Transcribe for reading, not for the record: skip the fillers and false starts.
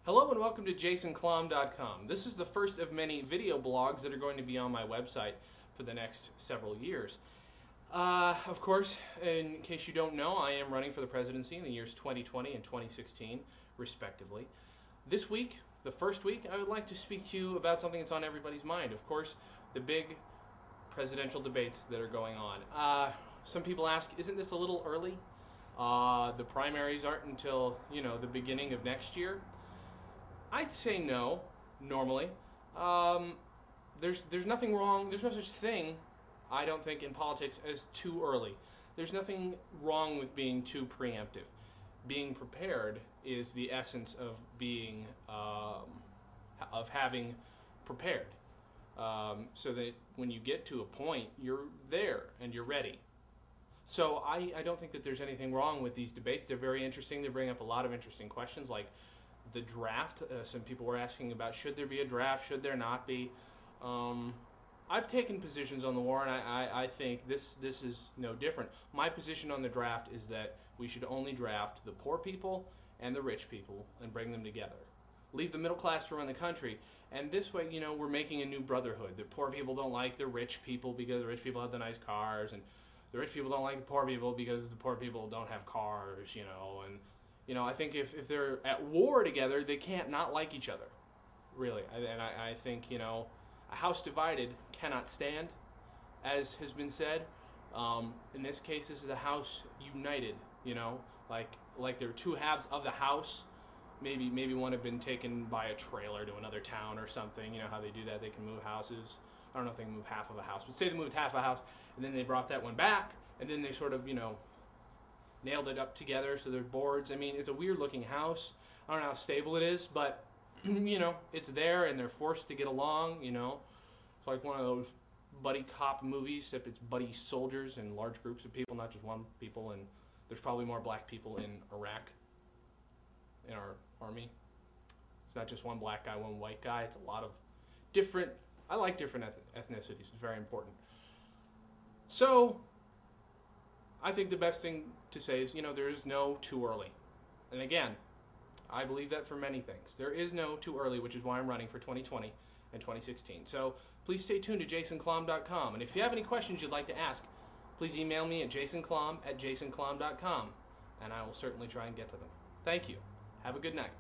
Hello and welcome to JasonKlamm.com. This is the first of many video blogs that are going to be on my website for the next several years. Of course, in case you don't know, I am running for the presidency in the years 2020 and 2016, respectively. This week, the first week, I would like to speak to you about something that's on everybody's mind. Of course, the big presidential debates that are going on. Some people ask, isn't this a little early? The primaries aren't until, the beginning of next year. I'd say no, normally. There's nothing wrong, there's no such thing, I don't think, in politics as too early. There's nothing wrong with being too preemptive. Being prepared is the essence of being, of having prepared. So that when you get to a point, you're there and you're ready. So I don't think that there's anything wrong with these debates. They're very interesting. They bring up a lot of interesting questions like the draft. Some people were asking about, should there be a draft, should there not be? I've taken positions on the war, and I think this is no different. My position on the draft is that we should only draft the poor people and the rich people and bring them together. Leave the middle class to run the country, and this way, we're making a new brotherhood. The poor people don't like the rich people because the rich people have the nice cars, and the rich people don't like the poor people because the poor people don't have cars, and I think if they're at war together, they can't not like each other, really. I think, a house divided cannot stand, as has been said. In this case, this is a house united, like there are two halves of the house. Maybe one had been taken by a trailer to another town or something. You know how they do that? They can move houses. I don't know if they can move half of a house, but say they moved half of a house, and then they brought that one back, and then they sort of, nailed it up together so there's boards. I mean, it's a weird looking house. I don't know how stable it is, but it's there and they're forced to get along. It's like one of those buddy cop movies, except it's buddy soldiers and large groups of people, not just one people. And there's probably more black people in Iraq, in our army. It's not just one black guy, one white guy. It's a lot of different. I like different ethnicities. It's very important. So I think the best thing to say is, there is no too early. And again, I believe that for many things. There is no too early, which is why I'm running for 2020 and 2016. So please stay tuned to JasonKlamm.com. And if you have any questions you'd like to ask, please email me at JasonKlamm@JasonKlamm.com, and I will certainly try and get to them. Thank you. Have a good night.